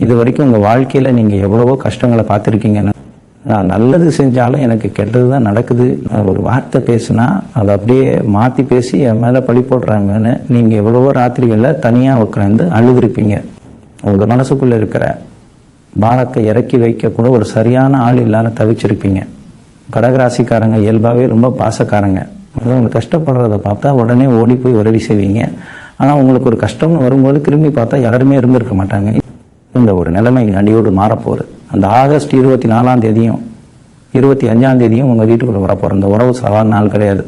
இது வரைக்கும் உங்கள் வாழ்க்கையில் நீங்கள் எவ்வளவோ கஷ்டங்களை பார்த்துருக்கீங்க. நான் நல்லது செஞ்சாலும் எனக்கு கெட்டது தான் நடக்குது. ஒரு வார்த்தை பேசுனா அதை அப்படியே மாற்றி பேசி என் மேலே பழி போடுறாங்கன்னு நீங்கள் எவ்வளவோ ராத்திரிகளில் தனியாக உட்காந்து அழுதுருப்பீங்க. உங்கள் மனசுக்குள்ளே இருக்கிற பாரத்தை இறக்கி வைக்கக்கூட ஒரு சரியான ஆள் இல்லாத தவிச்சிருப்பீங்க. கடகராசிக்காரங்க இயல்பாகவே ரொம்ப பாசக்காரங்க. அவங்க கஷ்டப்படுறத பார்த்தா உடனே ஓடி போய் உதவி செய்வீங்க. ஆனால் உங்களுக்கு ஒரு கஷ்டம்னு வரும்போது திரும்பி பார்த்தா யாருமே இருந்திருக்க மாட்டாங்க. இந்த ஒரு நிலைமை அடியோடு மாறப்போகுது. அந்த ஆகஸ்ட் 24ஆம் தேதியும் 25ஆம் தேதியும் உங்கள் வீட்டுக்குள்ளே வரப்போகிற அந்த உறவு சாதாரண நாள் கிடையாது.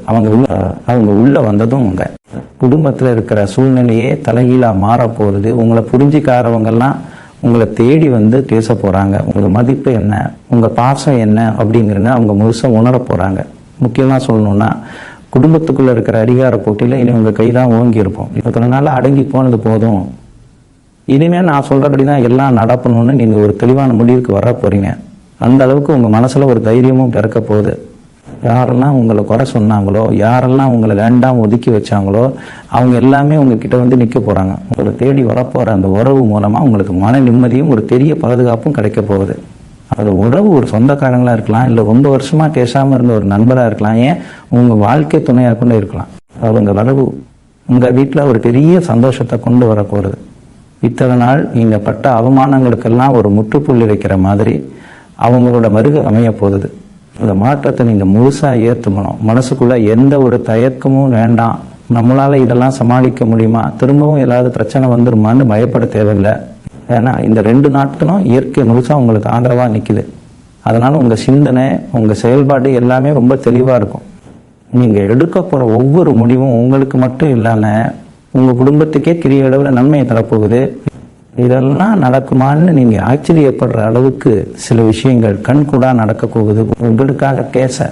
அவங்க உள்ளே வந்ததும் உங்கள் குடும்பத்தில் இருக்கிற சூழ்நிலையே தலைகீழாக மாறப்போகுது. உங்களை புரிஞ்சிக்காரவங்கெல்லாம் உங்களை தேடி வந்து பேச போகிறாங்க. உங்கள் மதிப்பு என்ன, உங்கள் பாசம் என்ன அப்படிங்கிறத அவங்க முழுசாக உணர போகிறாங்க. முக்கியமாக சொல்லணுன்னா குடும்பத்துக்குள்ளே இருக்கிற அதிகார போட்டியில் இனி உங்கள் கை தான் ஓங்கி இருப்போம். இத்தனை நாள் அடங்கி போனது போதும், இனிமேல் நான் சொல்கிறபடி தான் எல்லாம் நடக்கணும்னு நீங்கள் ஒரு தெளிவான முடிவுக்கு வர போகிறீங்க. அந்த அளவுக்கு உங்கள் மனசில் ஒரு தைரியமும் பிறக்க போகுது. யாரெல்லாம் உங்களை குறை சொன்னாங்களோ, யாரெல்லாம் உங்களை வேண்டாம் ஒதுக்கி வச்சாங்களோ, அவங்க எல்லாமே உங்ககிட்ட வந்து நிற்க போகிறாங்க. உங்களை தேடி வரப்போகிற அந்த உறவு மூலமாக உங்களுக்கு மன நிம்மதியும் ஒரு பெரிய பாதுகாப்பும் கிடைக்க போகுது. அது உறவு ஒரு சொந்தக்காரங்களாக இருக்கலாம், இல்லை ரொம்ப வருஷமாக பேசாமல் இருந்த ஒரு நண்பராக இருக்கலாம், ஏன் உங்கள் வாழ்க்கை துணையாக கூட இருக்கலாம். அவங்க வரவு உங்கள் வீட்டில் ஒரு பெரிய சந்தோஷத்தை கொண்டு வரப்போகிறது. இத்தனை நாள் நீங்கள் பட்ட அவமானங்களுக்கெல்லாம் ஒரு முற்றுப்புள்ளி வைக்கிற மாதிரி அவங்களோட வருகை அமைய போகுது. இந்த மாற்றத்தை நீங்கள் முழுசாக ஏற்றுக்கணும். மனசுக்குள்ளே எந்த ஒரு தயக்கமும் வேண்டாம். நம்மளால் இதெல்லாம் சமாளிக்க முடியுமா, திரும்பவும் ஏதாவது பிரச்சனை வந்துருமான்னு பயப்பட தேவையில்லை. ஏன்னா இந்த 2 நாட்களும் இயற்கை முழுசாக உங்களுக்கு ஆதரவாக நிற்குது. அதனால் உங்கள் சிந்தனை, உங்கள் செயல்பாடு எல்லாமே ரொம்ப தெளிவாக இருக்கும். நீங்கள் எடுக்க போகிற ஒவ்வொரு முடிவும் உங்களுக்கு மட்டும் இல்லாமல் உங்கள் குடும்பத்துக்கே பெரிய அளவில் நன்மையை தரப்போகுது. இதெல்லாம் நடக்குமான்னு நீங்கள் ஆச்சரியப்படுற அளவுக்கு சில விஷயங்கள் கண்கூடாக நடக்க போகுது. உங்களுக்காக பேச,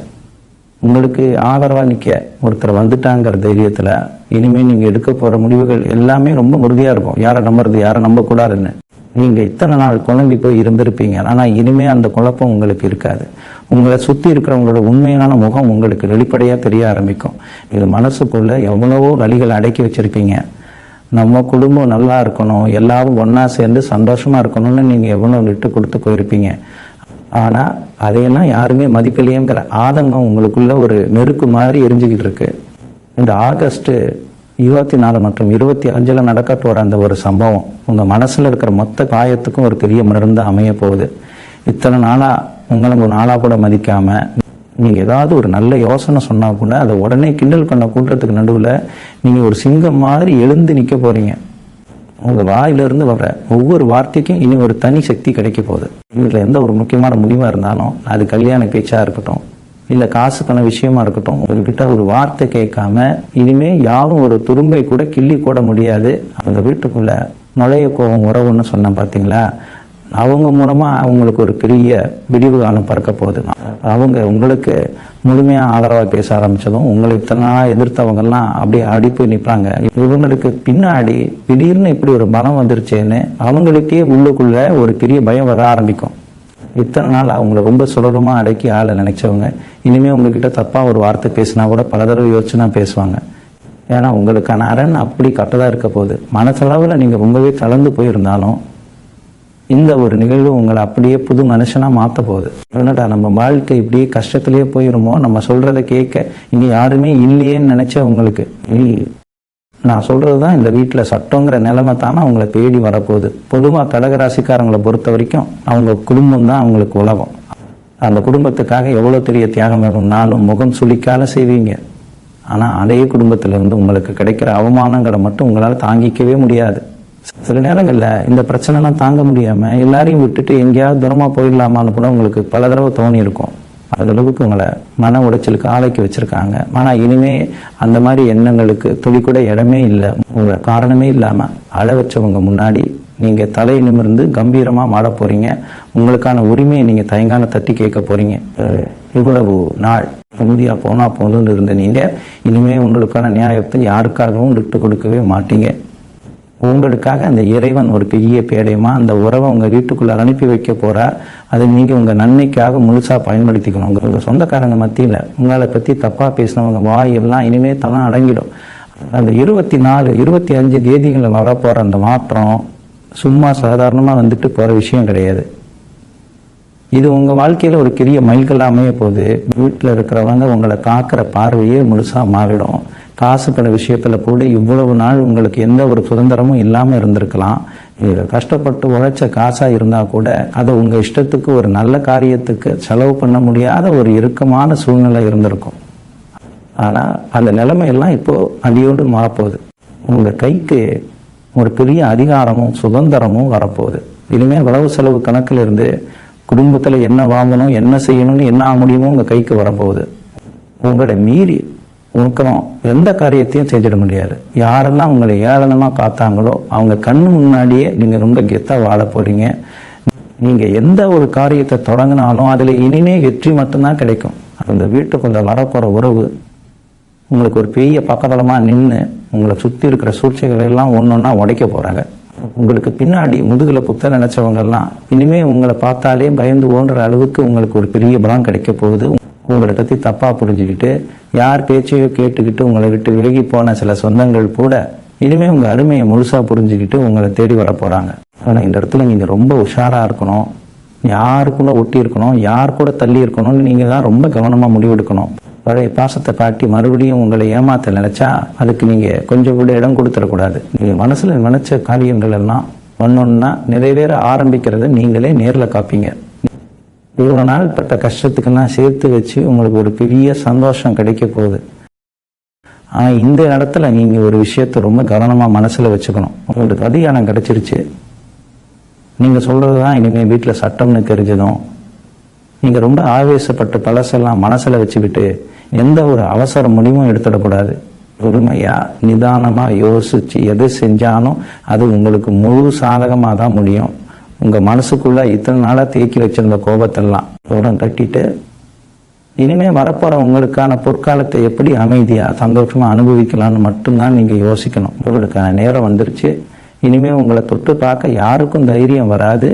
உங்களுக்கு ஆதரவாக நிற்க ஒருத்தர் வந்துட்டாங்கிற தைரியத்தில் இனிமேல் நீங்கள் எடுக்க போகிற முடிவுகள் எல்லாமே ரொம்ப உறுதியாக இருக்கும். யாரை நம்புறது, யாரை நம்பக்கூடாதுன்னு. நீங்கள் இத்தனை நாள் குழம்பி போய் இருந்திருப்பீங்க. ஆனால் இனிமேல் அந்த குழப்பம் உங்களுக்கு இருக்காது. உங்களை சுற்றி இருக்கிறவங்களோட உண்மையான முகம் உங்களுக்கு வெளிப்படையாக தெரிய ஆரம்பிக்கும். இது மனசுக்குள்ளே எவ்வளவோ வழிகள் அடக்கி வச்சுருப்பீங்க. நம்ம குடும்பம் நல்லா இருக்கணும், எல்லாரும் ஒன்றா சேர்ந்து சந்தோஷமாக இருக்கணும்னு நீங்கள் எவ்வளோ விட்டு கொடுத்து போயிருப்பீங்க. ஆனால் அதையெல்லாம் யாருமே மதிக்கலையேங்கிற ஆதங்கம் உங்களுக்குள்ள ஒரு நெருக்கு மாதிரி எரிஞ்சுக்கிட்டு இருக்கு. இந்த ஆகஸ்ட் 24 மற்றும் 25 நடக்க போகிற அந்த ஒரு சம்பவம் உங்கள் மனசில் இருக்கிற மொத்த காயத்துக்கும் ஒரு பெரிய மருந்து அமைய போகுது. இத்தனை நாளாக உங்களை ஒரு நாளாக கூட மதிக்காமல் நீங்கள் ஏதாவது ஒரு நல்ல யோசனை சொன்னால் கூட அதை உடனே கிண்டல் பண்ண கூட்டத்துக்கு நடுவில் நீங்கள் ஒரு சிங்கம் மாதிரி எழுந்து நிற்க போகிறீங்க. உங்கள் வாயிலிருந்து வர ஒவ்வொரு வார்த்தைக்கும் இனி ஒரு தனி சக்தி கிடைக்க போகுது. வீட்டில் எந்த ஒரு முக்கியமான முடிவாக இருந்தாலும், அது கல்யாண பேச்சாக இருக்கட்டும், இல்லை காசுக்கான விஷயமா இருக்கட்டும், உங்ககிட்ட ஒரு வார்த்தை கேட்காம இனிமேல் யாரும் ஒரு துரும்பை கூட கிள்ளி கூட முடியாது. அந்த வீட்டுக்குள்ள நுழைய கோவம் உறவுன்னு சொன்னேன் பார்த்தீங்களா, அவங்க மூலமாக அவங்களுக்கு ஒரு பெரிய விடிவு காலம் பறக்க போகுது. அவங்க உங்களுக்கு முழுமையாக ஆதரவாக பேச ஆரம்பித்ததும் உங்களை இத்தனை எதிர்த்தவங்கெல்லாம் அப்படியே அடிப்பு நிற்பாங்க. இவங்களுக்கு பின்னாடி திடீர்னு இப்படி ஒரு பலம் வந்துருச்சேன்னு அவங்களுக்கே உள்ளுக்குள்ள ஒரு பெரிய பயம் வர ஆரம்பிக்கும். இத்தனை நாள் அவங்கள ரொம்ப சுலபமாக அடக்கி ஆளை நினைச்சவங்க இனிமேல் உங்ககிட்ட தப்பாக ஒரு வார்த்தை பேசினா கூட பல தடவை யோசிச்சுனா பேசுவாங்க. ஏன்னா உங்களுக்கான அரண் அப்படி கட்டதாக இருக்க போகுது. மனசளவில் நீங்கள் ரொம்பவே கலந்து போயிருந்தாலும் இந்த ஒரு நிகழ்வு உங்களை அப்படியே புது மனுஷனாக மாற்ற போகுது. என்னடா நம்ம வாழ்க்கை இப்படியே கஷ்டத்துலேயே போயிருமோ, நம்ம சொல்கிறத கேட்க இங்கே யாருமே இல்லையேன்னு நினச்ச உங்களுக்கு நான் சொல்கிறது தான் இந்த வீட்டில் சட்டங்கிற நிலைமை தானே அவங்கள தேடி வரப்போகுது. பொதுவாக கடகராசிக்காரங்களை பொறுத்த வரைக்கும் அவங்க குடும்பம் தான் அவங்களுக்கு உலகம். அந்த குடும்பத்துக்காக எவ்வளோ பெரிய தியாகம் வேணும்னாலும் முகம் சுளிக்கால செய்வீங்க. ஆனால் அதே குடும்பத்திலிருந்து உங்களுக்கு கிடைக்கிற அவமானங்களை மட்டும் உங்களால் தாங்கிக்கவே முடியாது. சில நேரங்களில் இந்த பிரச்சனைலாம் தாங்க முடியாமல் எல்லாரையும் விட்டுட்டு எங்கேயாவது தூரமாக போயிடலாமான்னு கூட உங்களுக்கு பல தடவை தோணி இருக்கும். அதளவுக்கு உங்களை மன உடைச்சலுக்கு ஆளாக்கி வச்சுருக்காங்க. ஆனால் இனிமே அந்த மாதிரி எண்ணங்களுக்கு துளி கூட இடமே இல்லை. உங்களை காரணமே இல்லாமல் அழ வச்சவங்க முன்னாடி நீங்கள் தலை நிமிர்ந்து கம்பீரமாக மாட போகிறீங்க. உங்களுக்கான உரிமையை நீங்கள் தயங்கான தட்டி கேட்க போகிறீங்க. இவ்வளவு நாள் இந்தியா போனால் போதுன்னு இருந்த நீங்கள் இனிமேல் உங்களுக்கான நியாயத்தை யாருக்காகவும் விட்டு கொடுக்கவே மாட்டீங்க. உங்களுக்காக அந்த இறைவன் ஒரு பெரிய பேடையமா அந்த உறவை உங்கள் வீட்டுக்குள்ளே அனுப்பி வைக்க போகிறார். அதை நீங்கள் உங்கள் நன்மைக்காக முழுசாக பயன்படுத்திக்கணும். உங்கள் சொந்தக்காரங்க மத்தியில் உங்களை பற்றி தப்பாக பேசினவங்க வாயெல்லாம் இனிமேல் தலாம் அடங்கிடும். அந்த 24, 25 தேதிகளில் வரப்போகிற அந்த மாற்றம் சும்மா சாதாரணமாக வந்துட்டு போகிற விஷயம் கிடையாது. இது உங்கள் வாழ்க்கையில் ஒரு பெரிய மைல்கல் அமைய போது. வீட்டில் இருக்கிறவங்க உங்களை பார்க்குற பார்வையே முழுசாக மாறிடும். காசு பண விஷயத்தில் கூட இவ்வளவு நாள் உங்களுக்கு எந்த ஒரு சுதந்திரமும் இல்லாமல் இருந்திருக்கலாம். இது கஷ்டப்பட்டு உழைச்ச காசாக இருந்தால் கூட அதை உங்கள் இஷ்டத்துக்கு ஒரு நல்ல காரியத்துக்கு செலவு பண்ண முடியாத ஒரு இறுக்கமான சூழ்நிலை இருந்திருக்கும். ஆனால் அந்த நிலைமையெல்லாம் இப்போது அடியோடு மாறப்போகுது. உங்கள் கைக்கு ஒரு பெரிய அதிகாரமும் சுதந்திரமும் வரப்போகுது. இனிமேல் வரவு செலவு கணக்கில் இருந்து குடும்பத்தில் என்ன வாங்கணும், என்ன செய்யணும்னு என்ன ஆக முடியுமோ உங்கள் கைக்கு வரப்போகுது. உங்களுடைய மீறி உனக்கணும் எந்த காரியத்தையும் செஞ்சிட முடியாது. யாரெல்லாம் உங்களை ஏளனமாக பார்த்தாங்களோ அவங்க கண்ணு முன்னாடியே நீங்கள் ரொம்ப கெத்தாக வாழ போகிறீங்க. நீங்கள் எந்த ஒரு காரியத்தை தொடங்கினாலும் அதில் இனிமே வெற்றி மட்டும்தான் கிடைக்கும். அந்த வீட்டுக்குள்ள வரப்போகிற உறவு உங்களுக்கு ஒரு பெரிய பக்கத்தளமாக நின்று உங்களை சுற்றி இருக்கிற சூழ்ச்சிகளை எல்லாம் ஒன்றொன்னா உடைக்க போகிறாங்க. உங்களுக்கு பின்னாடி முதுகில் குத்த நினைச்சவங்கெல்லாம் இனிமே உங்களை பார்த்தாலே பயந்து ஓடுற அளவுக்கு உங்களுக்கு ஒரு பெரிய பலம் கிடைக்க போகுது. உங்களை பற்றி தப்பாக புரிஞ்சுக்கிட்டு யார் பேச்சையோ கேட்டுக்கிட்டு உங்களை விட்டு விலகி போன சில சொந்தங்கள் கூட இனிமேல் உங்கள் அருமையை முழுசாக புரிஞ்சுக்கிட்டு உங்களை தேடி வர போகிறாங்க. ஆனால் இந்த இடத்துல நீங்கள் ரொம்ப உஷாராக இருக்கணும். யாருக்குள்ள ஒட்டி இருக்கணும், யார் கூட தள்ளி இருக்கணும்னு நீங்கள் தான் ரொம்ப கவனமாக முடிவெடுக்கணும். பழைய பாசத்தை காட்டி மறுபடியும் உங்களை ஏமாற்ற நினைச்சா அதுக்கு நீங்கள் கொஞ்சம் கூட இடம் கொடுத்துடக்கூடாது. நீங்கள் மனசில் நினைச்ச காரியங்கள் எல்லாம் ஒன்னொன்னா நிறைவேற ஆரம்பிக்கிறத நீங்களே நேரில் காப்பீங்க. இவ்வளோ நாள் பட்ட கஷ்டத்துக்கெல்லாம் சேர்த்து வச்சு உங்களுக்கு ஒரு பெரிய சந்தோஷம் கிடைக்க போகுது. ஆனால் இந்த இடத்துல நீங்கள் ஒரு விஷயத்தை ரொம்ப கவனமாக மனசில் வச்சுக்கணும். உங்களுக்கு அதிகாரம் கிடைச்சிருச்சு. நீங்கள் சொல்கிறது தான் இனிமேல் வீட்டில் சட்டம்னு தெரிஞ்சதும் நீங்கள் ரொம்ப ஆவேசப்பட்டு பழசெல்லாம் மனசில் வச்சுக்கிட்டு எந்த ஒரு அவசர முடிவும் எடுத்துடக்கூடாது. பொறுமையாக நிதானமாக யோசித்து எது செஞ்சாலும் அது உங்களுக்கு முழு சாதகமாக தான் முடியும். உங்கள் மனசுக்குள்ளே இத்தனை நாளாக தேக்கி வச்சிருந்த கோபத்தெல்லாம் உடன் தட்டிட்டு இனிமேல் வரப்போகிற உங்களுக்கான பொற்காலத்தை எப்படி அமைதியாக சந்தோஷமாக அனுபவிக்கலாம்னு மட்டும்தான் நீங்கள் யோசிக்கணும். உங்களுக்கான நேரம் வந்துருச்சு. இனிமேல் உங்களை தொட்டு பார்க்க யாருக்கும் தைரியம் வராது.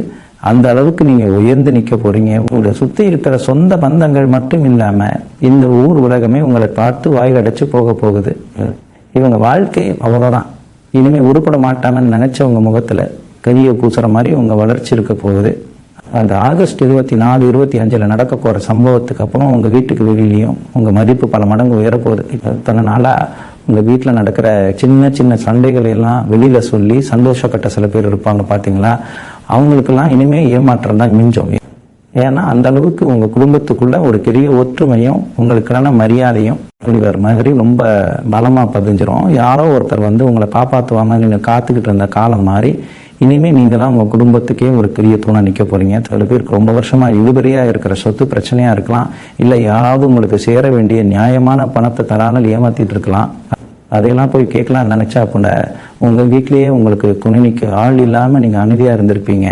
அந்த அளவுக்கு நீங்கள் உயர்ந்து நிற்க போகிறீங்க. உங்களை சுற்றி இருக்கிற சொந்த பந்தங்கள் மட்டும் இல்லாமல் இந்த ஊர் உலகமே உங்களை பார்த்து வாய்கடைச்சு போக போகுது. இவங்க வாழ்க்கை அவ்வளோதான். இனிமேல் உருப்பட மாட்டாங்கன்னு நினச்சவங்க முகத்தில் கையை பூசுகிற மாதிரி உங்கள் வளர்ச்சி இருக்க போகுது. அந்த ஆகஸ்ட் 24, 25 நடக்க போகிற சம்பவத்துக்கு அப்புறம் உங்கள் வீட்டுக்கு வெளியிலையும் உங்கள் மதிப்பு பல மடங்கு உயரப்போகுது. இத்தனை நாளாக உங்கள் வீட்டில் நடக்கிற சின்ன சின்ன சண்டைகளை எல்லாம் வெளியில் சொல்லி சந்தோஷப்பட்ட சில பேர் இருப்பாங்க பார்த்தீங்களா, அவங்களுக்கெல்லாம் இனிமேல் ஏமாற்றம் தான் மிஞ்சம். ஏன்னா அந்த அளவுக்கு உங்கள் குடும்பத்துக்குள்ள ஒரு பெரிய ஒற்றுமையும் உங்களுக்கான மரியாதையும் வேறு மாதிரி ரொம்ப பலமாக பதிஞ்சிரும். யாரோ ஒருத்தர் வந்து உங்களை காப்பாற்றுவாங்க நீங்கள் காத்துக்கிட்டு இருந்த காலம் மாதிரி இனிமேல் நீங்கள் தான் உங்கள் குடும்பத்துக்கே ஒரு பெரிய தூணாக நிற்க போகிறீங்க. சில பேருக்கு ரொம்ப வருஷமாக இழுபறியாக இருக்கிற சொத்து பிரச்சனையாக இருக்கலாம். இல்லை யாராவது உங்களுக்கு சேர வேண்டிய நியாயமான பணத்தை தராமல் ஏமாற்றிட்டு இருக்கலாம். அதையெல்லாம் போய் கேட்கலான்னு நினச்சா கூட உங்கள் வீட்லேயே உங்களுக்கு துணைக்கு ஆள் இல்லாமல் நீங்கள் அமைதியாக இருந்திருப்பீங்க.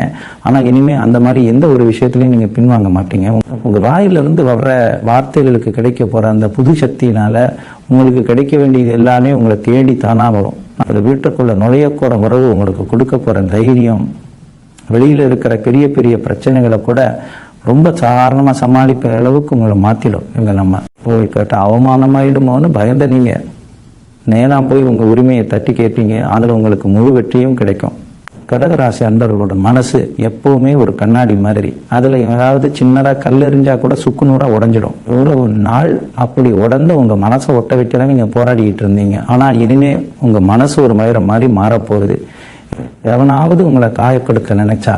ஆனால் இனிமேல் அந்த மாதிரி எந்த ஒரு விஷயத்துலையும் நீங்கள் பின்வாங்க மாட்டீங்க. உங்கள் வாயிலிருந்து வர்ற வார்த்தைகளுக்கு கிடைக்க போகிற அந்த புது சக்தியினால் உங்களுக்கு கிடைக்க வேண்டியது எல்லாமே உங்களை தேடி தானாக வரும். அந்த வீட்டுக்குள்ளே நுழையக்கூட உறவு உங்களுக்கு கொடுக்க போகிற தைரியம் வெளியில் இருக்கிற பெரிய பெரிய பிரச்சனைகளை கூட ரொம்ப சாதாரணமாக சமாளிக்கிற அளவுக்கு உங்களை மாற்றிடும். இவங்க நம்ம போய் கேட்ட அவமானமாயிடுமோன்னு பயந்த நீங்கள் நேராக போய் உங்கள் உரிமையை தட்டி கேட்பீங்க. அதில் உங்களுக்கு முழு வெற்றியும் கிடைக்கும். கடகராசி அன்பர்களோட மனசு எப்போவுமே ஒரு கண்ணாடி மாதிரி. அதில் ஏதாவது சின்னதாக கல் எறிஞ்சால் கூட சுக்குநூறாக உடஞ்சிடும். இவ்வளவு நாள் அப்படி உடந்து உங்கள் மனசை ஒட்ட வைக்கலாம் நீங்கள் போராடிக்கிட்டு இருந்தீங்க. ஆனால் இனிமே உங்கள் மனசு ஒரு மாதிரி மாறப்போகுது. எவனாவது உங்களை காயப்படுத்த நினச்சா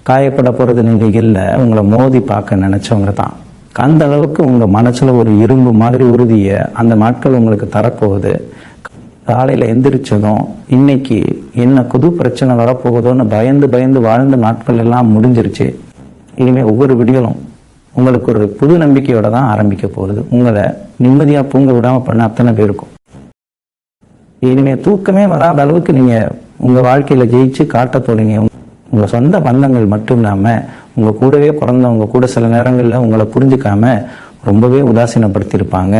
காயப்பட போகிறது நீங்கள் இல்லை, உங்களை மோதி பார்க்க நினச்சவங்க தான். அந்த அளவுக்கு உங்கள் மனசில் ஒரு இரும்பு மாதிரி உறுதியை அந்த நாட்கள் உங்களுக்கு தரப்போகுது. காலையில் எந்திரிச்சதும் இன்னைக்கு என்ன புது பிரச்சனை வரப்போகுதோன்னு பயந்து பயந்து வாழ்ந்த நாட்கள் எல்லாம் முடிஞ்சிருச்சு. இனிமேல் ஒவ்வொரு விடியலும் உங்களுக்கு ஒரு புது நம்பிக்கையோட தான் ஆரம்பிக்க போகுது. உங்களை நிம்மதியாக தூங்க விடாமல் பண்ண அத்தனை பேருக்கும் இனிமேல் தூக்கமே வராத அளவுக்கு நீங்கள் உங்கள் வாழ்க்கையில் ஜெயிச்சு காட்ட போறீங்க. உங்கள் சொந்த பந்தங்கள் மட்டும் இல்லாமல் உங்கள் கூடவே பிறந்தவங்க கூட சில நேரங்களில் உங்களை புரிஞ்சுக்காம ரொம்பவே உதாசீனப்படுத்தியிருப்பாங்க.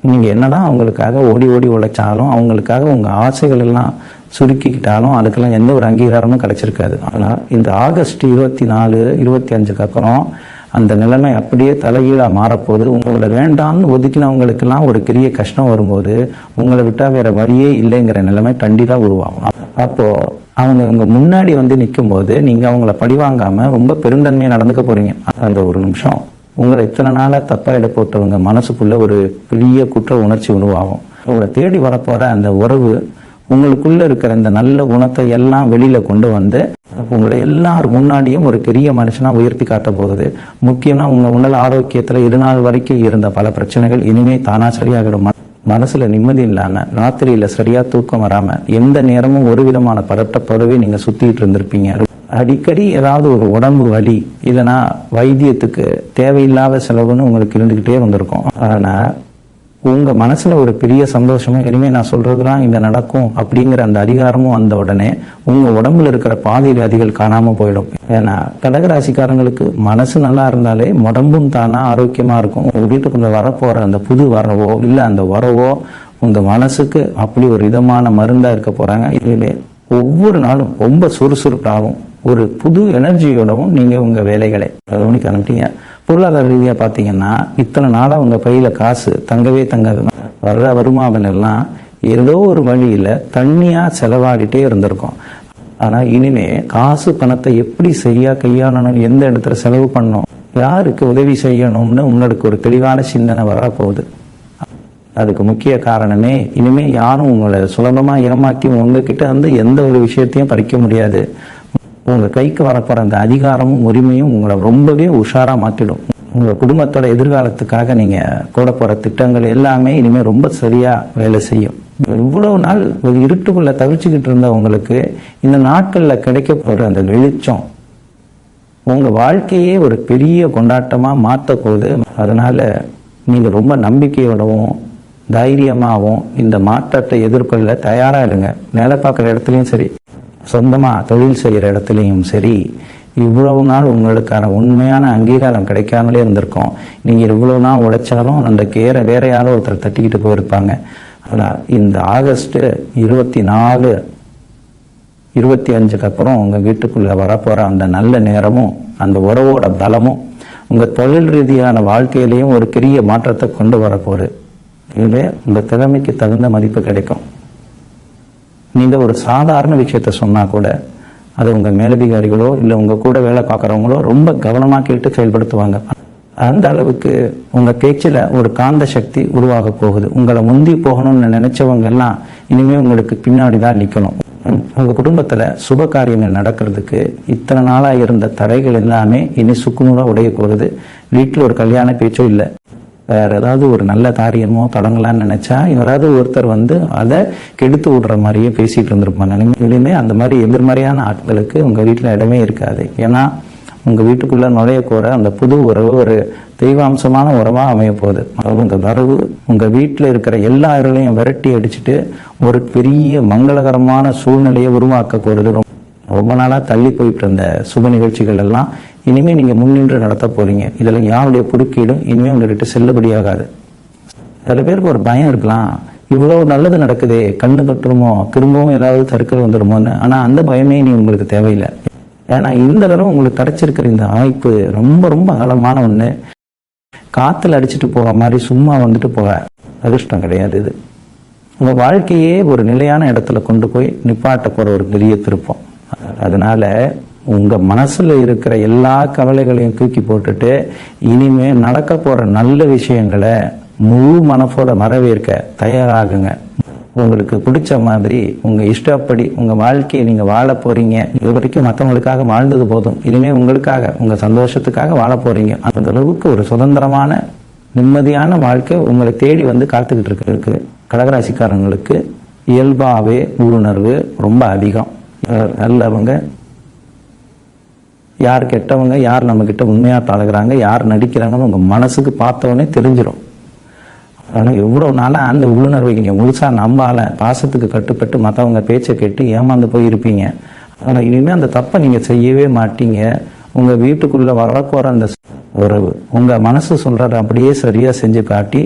நீங்கள் என்னதான் அவங்களுக்காக ஓடி ஓடி உழைச்சாலும் அவங்களுக்காக உங்கள் ஆசைகள் எல்லாம் சுருக்கிக்கிட்டாலும் அதுக்கெல்லாம் எந்த ஒரு அங்கீகாரமும் கிடைச்சிருக்காது. ஆனால் இந்த ஆகஸ்ட் 24, 25க்கு அப்புறம் அந்த நிலைமை அப்படியே தலைகீழாக மாறப்போகுது. உங்களை வேண்டாம்னு ஒதுக்கினவங்களுக்கெல்லாம் ஒரு பெரிய கஷ்டம் வரும்போது உங்களை விட்டால் வேற வழியே இல்லைங்கிற நிலைமை கண்டிப்பாக உருவாகும். அப்போது அவங்க உங்க முன்னாடி வந்து நிற்கும் போது நீங்க அவங்கள பழிவாங்காம ரொம்ப பெருந்தன்மையா நடந்துக்க போறீங்க. அந்த ஒரு நிமிஷம் உங்களை இத்தனை நாளா தப்பா இட போட்டவங்க மனசுக்குள்ள ஒரு பெரிய குற்ற உணர்ச்சி உருவாகும். உங்களை தேடி வரப்போற அந்த உறவு உங்களுக்குள்ள இருக்கிற இந்த நல்ல குணத்தை எல்லாம் வெளியில கொண்டு வந்து உங்களை எல்லாரும் முன்னாடியும் ஒரு பெரிய மனுஷனா உயர்த்தி காட்ட போகுது. முக்கியமா உங்க உடல் ஆரோக்கியத்துல இதுநாள் வரைக்கும் இருந்த பல பிரச்சனைகள் இனிமே தானா சரியாகிடும். மனசுல நிம்மதி இல்லாம, ராத்திரியில சரியா தூக்கம் வராம, எந்த நேரமும் ஒரு விதமான பதட்டத்தோடவே நீங்க சுத்திட்டு இருந்திருப்பீங்க. அடிக்கடி ஏதாவது ஒரு உடம்பு வலி, இல்லைன்னா வைத்தியத்துக்கு தேவையில்லாத செலவுன்னு உங்களுக்கு இருந்துகிட்டே வந்திருக்கும். ஆனா உங்க மனசுல ஒரு பெரிய சந்தோஷமும், இனிமே நான் சொல்றதுதான் இங்க நடக்கும் அப்படிங்கிற அந்த அதிகாரமும் வந்த உடனே உங்க உடம்புல இருக்கிற பாதி வியாதிகள் காணாம போயிடும். ஏன்னா கடகராசிக்காரங்களுக்கு மனசு நல்லா இருந்தாலே உடம்பும் தானா ஆரோக்கியமா இருக்கும். உங்க வீட்டுக்குள்ள வரப்போற அந்த புது வரவோ இல்ல அந்த வரவோ உங்க மனசுக்கு அப்படி ஒரு விதமான மருந்தா இருக்க போறாங்க. இதுல ஒவ்வொரு நாளும் ரொம்ப சுறுசுறுப்பாகவும் ஒரு புது எனர்ஜியோடவும் நீங்க உங்க வேலைகளை கவனிக்க ஆரம்பிட்டீங்க. பொருளாதார ரீதியா பாத்தீங்கன்னா இத்தனை நாளா உங்க பையில காசு தங்கவே தங்காது. வர்ற வருமானம் எல்லாம் ஏதோ ஒரு வழியில தண்ணியா செலவாடிட்டே இருந்திருக்கும். ஆனா இனிமே காசு பணத்தை எப்படி சரியா கையாளணும், எந்த இடத்துல செலவு பண்ணணும், யாருக்கு உதவி செய்யணும்னு உங்களுக்கு ஒரு தெளிவான சிந்தனை வரப்போகுது. அதுக்கு முக்கிய காரணமே இனிமே யாரும் உங்களை சுலபமா ஏமாற்றி உங்ககிட்ட வந்து எந்த ஒரு விஷயத்தையும் பறிக்க முடியாது. உங்க கைக்கு வரப்போற அந்த அதிகாரமும் உரிமையும் உங்களை ரொம்பவே உஷாரா மாத்திடும். உங்க குடும்பத்தோட எதிர்காலத்துக்காக நீங்க கூட போற திட்டங்கள் எல்லாமே இனிமே ரொம்ப சரியா வேலை செய்யும். இவ்வளவு நாள் ஒரு இருட்டுக்குள்ள தவிச்சுக்கிட்டு இருந்த உங்களுக்கு இந்த நாட்கள்ல கிடைக்க போற அந்த வெளிச்சம் உங்க வாழ்க்கையே ஒரு பெரிய கொண்டாட்டமா மாத்த போகுது. அதனால நீங்க ரொம்ப நம்பிக்கையோடவும் தைரியமாகவும் இந்த மாற்றத்தை எதிர்கொள்ள தயாரா இருங்க. வேலை பார்க்குற இடத்துலையும் சரி, சொந்தமா தொழில் செய்யற இடத்துலையும் சரி, இவ்வளவு நாள் உங்களுக்கான உண்மையான அங்கீகாரம் கிடைக்காமலே இருந்திருக்கும். நீங்க இவ்வளவு நாள் உழைச்சாலும் அந்த வேற யாரோ ஒருத்தர் தட்டிக்கிட்டு போயிருப்பாங்க. ஆனா இந்த ஆகஸ்ட் 24, 25 அப்புறம் உங்க வீட்டுக்குள்ள வரப்போற அந்த நல்ல நேரமும் அந்த உறவோட பலமும் உங்க தொழில் ரீதியான வாழ்க்கையிலையும் ஒரு பெரிய மாற்றத்தை கொண்டு வரப்போகுது. இதுல உங்க திறமைக்கு தகுந்த மதிப்பு கிடைக்கும். நீங்க ஒரு சாதாரண விஷயத்த சொன்னா கூட அது உங்க மேலதிகாரிகளோ இல்ல உங்க கூட வேலை பார்க்கறவங்களோ ரொம்ப கவனமா கேட்டு செயல்படுத்துவாங்க. அந்த அளவுக்கு உங்க பேச்சுல ஒரு காந்த சக்தி உருவாக போகுது. உங்களை முந்தி போகணும்னு நினைச்சவங்க எல்லாம் இனிமே உங்களுக்கு பின்னாடிதான் நிக்கணும். உங்க குடும்பத்துல சுப காரியங்கள் நடக்கிறதுக்கு இத்தனை நாளா இருந்த தடைகள் எல்லாமே இனி சுக்குநூறா உடைய போகுது. வீட்டுல ஒரு கல்யாண பேச்சோ இல்ல, வேற ஏதாவது ஒரு நல்ல காரியமோ தொடங்கலான்னு நினைச்சா யாராவது ஒருத்தர் வந்து அதை கெடுத்து விடுற மாதிரியே பேசிட்டு இருந்திருப்பாங்க. இனிமே அந்த மாதிரி எதிர்மறையான ஆட்களுக்கு உங்க வீட்டுல இடமே இருக்காது. ஏன்னா உங்க வீட்டுக்குள்ள நுழைய கோர அந்த புது உறவு ஒரு தெய்வாம்சமான உறவா அமைய போகுது. உங்க வரவு உங்க வீட்டுல இருக்கிற எல்லா இருளையும் விரட்டி அடிச்சுட்டு ஒரு பெரிய மங்களகரமான சூழ்நிலையை உருவாக்க போறது. ரொம்ப நாளா தள்ளி போயிட்டு இருந்த சுப நிகழ்ச்சிகள் எல்லாம் இனிமே நீங்க முன்னின்று நடத்த போறீங்க. இதுல யாருடைய குறுக்கீடும் இனிமே உங்ககிட்ட செல்லுபடியாகாது. சில பேருக்கு ஒரு பயம் இருக்கலாம், இவ்வளவு நல்லது நடக்குதே, கண்ணு கட்டுருமோ, திரும்பவும் ஏதாவது தடுக்கல் வந்துருமோன்னு. ஆனா அந்த பயமே நீ உங்களுக்கு தேவையில்லை. ஏன்னா இந்த தடவை உங்களுக்கு கிடைச்சிருக்கிற இந்த வாய்ப்பு ரொம்ப ரொம்ப ஆழமான ஒண்ணு. காத்துல அடிச்சுட்டு போக மாதிரி சும்மா வந்துட்டு போக அதிர்ஷ்டம் கிடையாது. இது உங்க வாழ்க்கையே ஒரு நிலையான இடத்துல கொண்டு போய் நிப்பாட்ட போற ஒரு பெரிய திருப்பம். அதனால உங்க மனசுல இருக்கிற எல்லா கவலைகளையும் தூக்கி போட்டுட்டு இனிமே நடக்க போற நல்ல விஷயங்களை முழு மனசோட வரவேற்க தயாராகுங்க. உங்களுக்கு பிடிச்ச மாதிரி உங்க இஷ்டப்படி உங்க வாழ்க்கையை நீங்க வாழ போறீங்க. இது வரைக்கும் மற்றவங்களுக்காக வாழ்ந்தது போதும். இனிமே உங்களுக்காக உங்க சந்தோஷத்துக்காக வாழ போறீங்க. அந்த அளவுக்கு ஒரு சுதந்திரமான நிம்மதியான வாழ்க்கை உங்களை தேடி வந்து காத்துக்கிட்டு இருக்கு. கடகராசிக்காரங்களுக்கு இயல்பாவே உள்ளுணர்வு ரொம்ப அதிகம். நல்லவங்க யார் கெட்டவங்க, யார் நம்ம கிட்ட உண்மையா பழகுறாங்க, யார் நடிக்கிறாங்கன்னு உங்க மனசுக்கு பார்த்தவொடனே தெரிஞ்சிடும். ஆனால் எவ்வளவு நாளா அந்த உள்ளுணர்வை நீங்க முழுசா நம்பால பாசத்துக்கு கட்டுப்பட்டு மற்றவங்க பேச்சை கேட்டு ஏமாந்து போயிருப்பீங்க. ஆனால் இனிமே அந்த தப்பை நீங்க செய்யவே மாட்டீங்க. உங்க வீட்டுக்குள்ள வரப்போற அந்த உறவு உங்க மனசு சொல்றத அப்படியே சரியா செஞ்சு காட்டி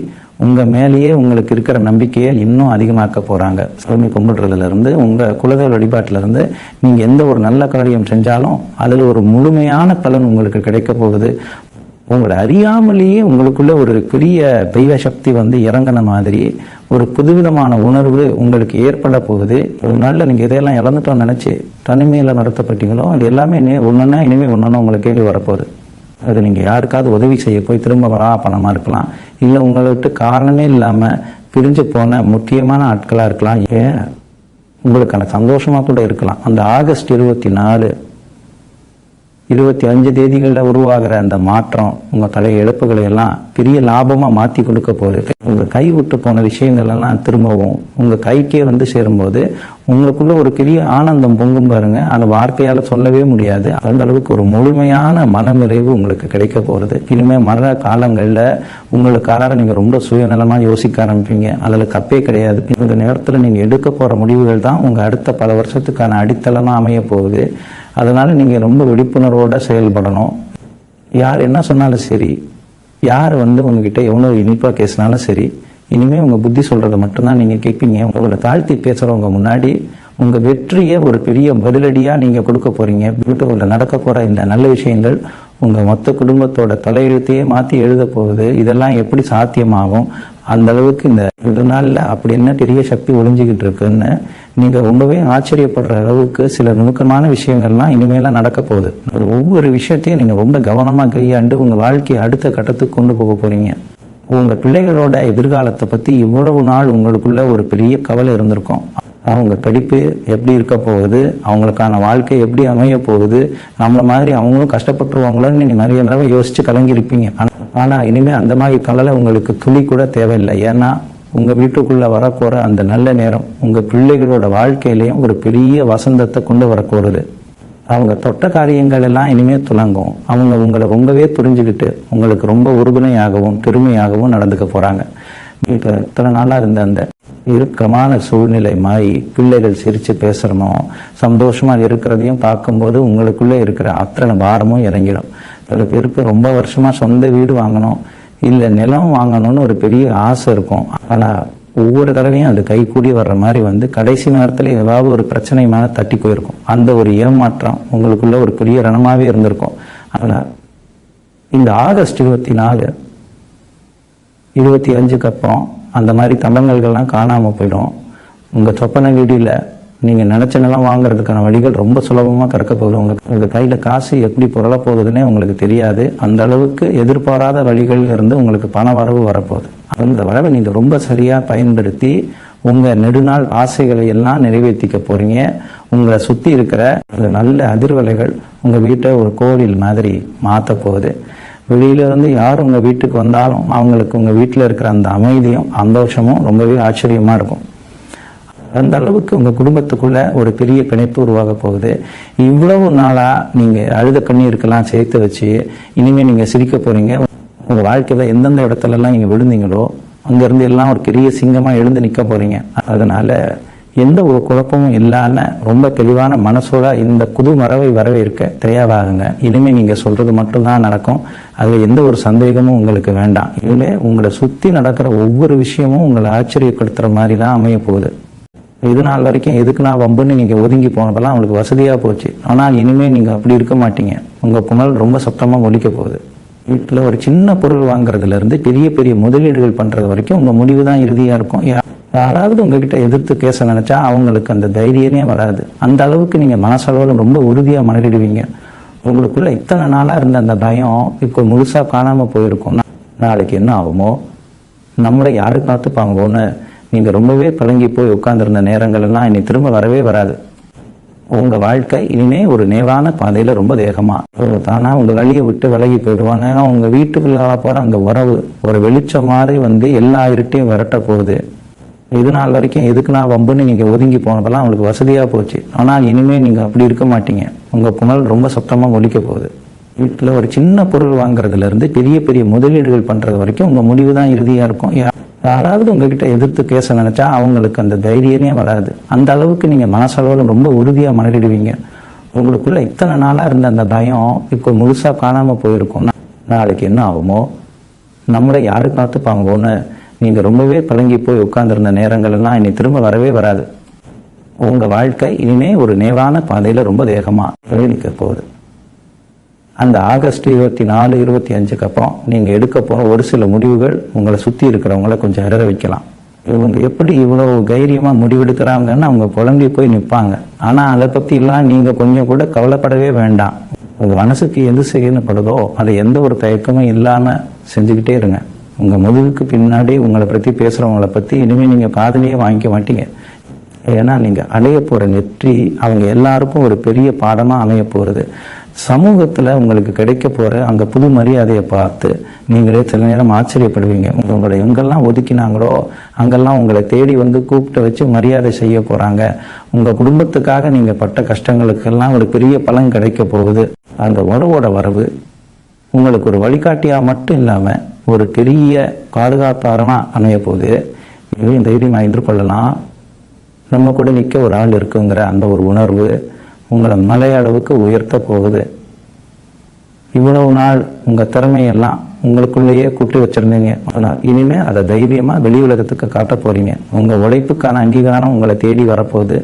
உங்க மேலேயே உங்களுக்கு இருக்கிற நம்பிக்கையை இன்னும் அதிகமாக்க போறாங்க. சாமி கும்பிடுறதுல இருந்து உங்க குலதெய்வ வழிபாட்டுல இருந்து நீங்க எந்த ஒரு நல்ல காரியம் செஞ்சாலும் அதுல ஒரு முழுமையான பலன் உங்களுக்கு கிடைக்க போகுது. உங்களை அறியாமலேயே உங்களுக்குள்ள ஒரு பெரிய தெய்வ சக்தி வந்து இறங்கின மாதிரி ஒரு புதுவிதமான உணர்வு உங்களுக்கு ஏற்பட போகுது. ஒரு நாளில் நீங்கள் இதையெல்லாம் இறந்துட்டோம்னு நினச்சி தனிமையில் நடத்தப்பட்டீங்களோ அது எல்லாமே ஒன்றுன்னா இனிமேல் ஒன்றுன்னா உங்களுக்கு கேள்வி வரப்போகுது. அது நீங்கள் யாருக்காவது உதவி செய்ய போய் திரும்ப வரா பணமாக இருக்கலாம், இல்லை உங்களை விட்டு காரணமே இல்லாமல் பிரிஞ்சு போன முக்கியமான ஆட்களாக இருக்கலாம், ஏன் உங்களுக்கான சந்தோஷமாக கூட இருக்கலாம். அந்த ஆகஸ்ட் 24, 25 தேதிகளில் உருவாகிற அந்த மாற்றம் உங்கள் பழைய இழப்புகளை எல்லாம் பெரிய லாபமாக மாற்றி கொடுக்க போகுது. உங்கள் கை விட்டு போன விஷயங்கள் எல்லாம் திரும்பவும் உங்கள் கைக்கே வந்து சேரும்போது உங்களுக்குள்ள ஒரு பெரிய ஆனந்தம் பொங்கும் பாருங்க. அந்த வார்த்தையால் சொல்லவே முடியாது. அந்த அளவுக்கு ஒரு முழுமையான மனநிறைவு உங்களுக்கு கிடைக்க போகிறது. இனிமேல் மர காலங்களில் உங்களுக்காக நீங்கள் ரொம்ப சுயநலமாக யோசிக்க ஆரம்பிப்பீங்க. அதில் தப்பே கிடையாது. இந்த நேரத்தில் நீங்கள் எடுக்க போகிற முடிவுகள் தான் உங்கள் அடுத்த பல வருஷத்துக்கான அடித்தளமாக அமைய போகுது. அதனால் நீங்கள் ரொம்ப விழிப்புணர்வோடு செயல்படணும். யார் என்ன சொன்னாலும் சரி, யார் வந்து உங்ககிட்ட எவ்வளோ இனிப்பாக பேசினாலும் சரி, இனிமேல் உங்கள் புத்தி சொல்கிறத மட்டும்தான் நீங்கள் கேட்பீங்க. உங்களை தாழ்த்தி பேசுகிறவங்க முன்னாடி உங்கள் வெற்றியை ஒரு பெரிய பதிலடியாக நீங்கள் கொடுக்க போகிறீங்க. வீட்டுக்குள்ள நடக்க போகிற இந்த நல்ல விஷயங்கள் உங்கள் மொத்த குடும்பத்தோட தலையெழுத்தையே மாற்றி எழுத போகுது. இதெல்லாம் எப்படி சாத்தியமாகும்? அந்த அளவுக்கு இந்த நாளில் அப்படி என்ன பெரிய சக்தி ஒளிஞ்சிக்கிட்டு இருக்குன்னு நீங்கள் ரொம்பவே ஆச்சரியப்படுற அளவுக்கு சில நுணுக்கமான விஷயங்கள்லாம் இனிமேலாம் நடக்க போகுது. ஒவ்வொரு விஷயத்தையும் நீங்கள் ரொம்ப கவனமாக கையாண்டு உங்கள் வாழ்க்கையை அடுத்த கட்டத்துக்கு கொண்டு போக போகிறீங்க. உங்கள் பிள்ளைகளோட எதிர்காலத்தை பற்றி இவ்வளவு நாள் உங்களுக்குள்ள ஒரு பெரிய கவலை இருந்திருக்கும். அவங்க படிப்பு எப்படி இருக்க போகுது, அவங்களுக்கான வாழ்க்கை எப்படி அமைய போகுது, நம்மள மாதிரி அவங்களும் கஷ்டப்பட்டுருவாங்களோன்னு நீங்கள் நிறைய தடவை யோசித்து கலங்கியிருப்பீங்க. ஆனால் இனிமேல் அந்த மாதிரி கவலை உங்களுக்கு துளி கூட தேவையில்லை. ஏன்னா உங்கள் வீட்டுக்குள்ளே வரப்போகிற அந்த நல்ல நேரம் உங்கள் பிள்ளைகளோட வாழ்க்கையிலையும் ஒரு பெரிய வசந்தத்தை கொண்டு வரக்கூடுது. அவங்க தொட்ட காரியங்கள் எல்லாம் இனிமேல் துலங்கும். அவங்க உங்களை ரொம்பவே புரிஞ்சுக்கிட்டு உங்களுக்கு ரொம்ப உறுதுணையாகவும் பெருமையாகவும் நடந்துக்க போகிறாங்க. இப்போ இத்தனை நாளாக இருந்த அந்த இறுக்கமான சூழ்நிலை மாறி பிள்ளைகள் சிரித்து பேசுகிறனும் சந்தோஷமாக இருக்கிறதையும் பார்க்கும்போது உங்களுக்குள்ளே இருக்கிற அத்தனை பாரமும் இறங்கிடும். சில பேருக்கு ரொம்ப வருஷமாக சொந்த வீடு வாங்கணும், இல்லை நிலம் வாங்கணும்னு ஒரு பெரிய ஆசை இருக்கும். ஆனால் ஒவ்வொரு தடவையும் அது கை கூடி வர்ற மாதிரி வந்து கடைசி நேரத்தில் ஏதாவது ஒரு பிரச்சனை மேலே தட்டி போயிருக்கும். அந்த ஒரு ஏமாற்றம் உங்களுக்குள்ள ஒரு பெரிய ரணமாகவே இருந்திருக்கும். ஆனால் இந்த ஆகஸ்ட் 24, 25க்கு அப்புறம் அந்த மாதிரி தடங்கல்கள்லாம் காணாமல் போயிடும். உங்கள் சொப்பன வீடியில் நீங்கள் நினச்ச நிலம் வாங்குறதுக்கான வழிகள் ரொம்ப சுலபமாக திறக்க போகுது. உங்கள் கையில் காசு எப்படி புரள போகுதுன்னே உங்களுக்கு தெரியாது. அந்த அளவுக்கு எதிர்பாராத வழிகளில் இருந்து உங்களுக்கு பண வரவு வரப்போகுது. அந்த வரவை நீங்கள் ரொம்ப சரியாக பயன்படுத்தி உங்கள் நெடுநாள் ஆசைகளை எல்லாம் நிறைவேற்றிக்க போகிறீங்க. உங்களை சுற்றி இருக்கிற நல்ல அதிர்வலைகள் உங்கள் வீட்டை ஒரு கோவில் மாதிரி மாற்ற போகுது. வெளியிலிருந்து யார் உங்கள் வீட்டுக்கு வந்தாலும் அவங்களுக்கு உங்கள் வீட்டில் இருக்கிற அந்த அமைதியும் சந்தோஷமும் ரொம்பவே ஆச்சரியமாக இருக்கும். அந்த அளவுக்கு உங்கள் குடும்பத்துக்குள்ள ஒரு பெரிய பிணைப்பு உருவாக போகுது. இவ்வளவு நாளாக நீங்கள் அழுத கண்ணீருக்கெல்லாம் சேர்த்து வச்சு இனிமேல் நீங்கள் சிரிக்க போகிறீங்க. உங்கள் வாழ்க்கையில் எந்தெந்த இடத்துலலாம் நீங்கள் விழுந்தீங்களோ அங்கேருந்து எல்லாம் ஒரு பெரிய சிங்கமாக எழுந்து நிற்க போகிறீங்க. அதனால் எந்த ஒரு குழப்பமும் இல்லாமல் ரொம்ப தெளிவான மனசோட இந்த புது மரபை வரவேற்க தயாராகுங்க. இனிமேல் நீங்கள் சொல்கிறது மட்டும்தான் நடக்கும். அதில் எந்த ஒரு சந்தேகமும் உங்களுக்கு வேண்டாம். இதில் உங்களை சுற்றி நடக்கிற ஒவ்வொரு விஷயமும் உங்களை ஆச்சரியப்படுத்துகிற மாதிரி தான் அமைய போகுது. இது நாள் வரைக்கும் எதுக்கு நான் வம்புன்னு நீங்கள் ஒதுங்கி போனதெல்லாம் உங்களுக்கு வசதியாக போச்சு. ஆனால் இனிமேல் நீங்கள் அப்படி இருக்க மாட்டீங்க. உங்கள் புனல் ரொம்ப சத்தமாக ஒலிக்க போகுது. வீட்டில் ஒரு சின்ன பொருள் வாங்குறதுலேருந்து பெரிய பெரிய முதலீடுகள் பண்ணுறது வரைக்கும் உங்கள் முடிவு தான் இறுதியாக இருக்கும். யாராவது உங்ககிட்ட எதிர்த்து பேச நினச்சா அவங்களுக்கு அந்த தைரியமே வராது. அந்த அளவுக்கு நீங்கள் மனசளவில் ரொம்ப உறுதியாக மனதிடுவீங்க. உங்களுக்குள்ள இத்தனை நாளாக இருந்த அந்த பயம் இப்போ முழுசாக காணாமல் போயிருக்கும். நாளைக்கு என்ன ஆகுமோ, நம்மளை யாரு பார்த்துப்பாங்கன்னு நீங்கள் ரொம்பவே பழங்கி போய் உட்கார்ந்துருந்த நேரங்கள் எல்லாம் இனி திரும்ப வரவே வராது. உங்கள் வாழ்க்கை இனிமே ஒரு நேரான பாதையில் ரொம்ப வேகமாக தானாக உங்கள் வழியை விட்டு விலகி போயிடுவாங்க. ஏன்னா உங்கள் வீட்டுக்குள்ள போகிற அந்த உறவு ஒரு வெளிச்சம் மாதிரி வந்து எல்லா இருட்டையும் விரட்ட போகுது. இது நாள் வரைக்கும் எதுக்கு நான் வம்புன்னு நீங்கள் ஒதுங்கி போனதெல்லாம் உங்களுக்கு வசதியாக போச்சு. ஆனால் இனிமேல் நீங்கள் அப்படி இருக்க மாட்டீங்க. உங்கள் புனல் ரொம்ப சத்தமாக ஒலிக்க போகுது. வீட்டில் ஒரு சின்ன பொருள் வாங்குறதுலேருந்து பெரிய பெரிய முதலீடுகள் பண்ணுறது வரைக்கும் உங்கள் முடிவு தான் இறுதியாக இருக்கும். யாராவது உங்ககிட்ட எதிர்த்து பேச நினச்சா அவங்களுக்கு அந்த தைரியமே வராது. அந்த அளவுக்கு நீங்கள் மனசளவில் ரொம்ப உறுதியாக மனதிடுவீங்க. உங்களுக்குள்ள இத்தனை நாளாக இருந்த அந்த பயம் இப்போ முழுசாக காணாமல் போயிருக்கும். நாளைக்கு என்ன ஆகுமோ, நம்மளை யாரு பார்த்துப்பாங்கன்னு நீங்கள் ரொம்பவே பழங்கி போய் உட்கார்ந்துருந்த நேரங்கள் எல்லாம் இனி திரும்ப வரவே வராது. உங்கள் வாழ்க்கை இனிமே ஒரு நேரான பாதையில் ரொம்ப வேகமாக பயணிக்க போகுது. அந்த ஆகஸ்ட் 24, 25க்கு அப்புறம் நீங்கள் எடுக்க போகிற ஒரு சில முடிவுகள் உங்களை சுற்றி இருக்கிறவங்கள கொஞ்சம் இடற வைக்கலாம். இவங்க எப்படி இவ்வளவு தைரியமாக முடிவெடுக்கிறாங்கன்னு அவங்க புலம்பி போய் நிற்பாங்க. ஆனால் அதை பற்றிலாம் நீங்கள் கொஞ்சம் கூட கவலைப்படவே வேண்டாம். உங்கள் மனசுக்கு எது செய்யப்படுதோ அதை எந்த ஒரு தயக்கமும் இல்லாமல் செஞ்சுக்கிட்டே இருங்க. உங்கள் முதுகுக்கு பின்னாடி உங்களை பற்றி பேசுகிறவங்கள பற்றி இனிமேல் நீங்கள் காதுலேயே வாங்கிக்க மாட்டீங்க. ஏன்னா நீங்கள் அடைய போகிற வெற்றி அவங்க எல்லாருக்கும் ஒரு பெரிய பாடமாக அமைய போகிறது. சமூகத்தில் உங்களுக்கு கிடைக்க போகிற அங்கே புது மரியாதையை பார்த்து நீங்களே சில நேரம் ஆச்சரியப்படுவீங்க. உங்களை எங்கெல்லாம் ஒதுக்கினாங்களோ அங்கெல்லாம் உங்களை தேடி வந்து கூப்பிட்டு வச்சு மரியாதை செய்ய போகிறாங்க. உங்கள் குடும்பத்துக்காக நீங்கள் பட்ட கஷ்டங்களுக்கெல்லாம் ஒரு பெரிய பலன் கிடைக்க போகுது. அந்த உறவோட வரவு உங்களுக்கு ஒரு வழிகாட்டியாக மட்டும் இல்லாமல் ஒரு பெரிய பாதுகாப்பாரமாக அமைய போகுது. இதையும் தைரியமாக எதிர்கொள்ளலாம். நம்ம கூட நிற்க ஒரு ஆள் இருக்குங்கிற அந்த ஒரு உணர்வு உங்களை மலையளவுக்கு உயர்த்த போகுது. இவ்வளவு நாள் உங்கள் திறமையெல்லாம் உங்களுக்குள்ளேயே கூட்டி வச்சுருந்தீங்க. ஆனால் இனிமேல் அதை தைரியமாக வெளி உலகத்துக்கு காட்ட போகிறீங்க. உங்கள் உழைப்புக்கான அங்கீகாரம் உங்களை தேடி வரப்போகுது.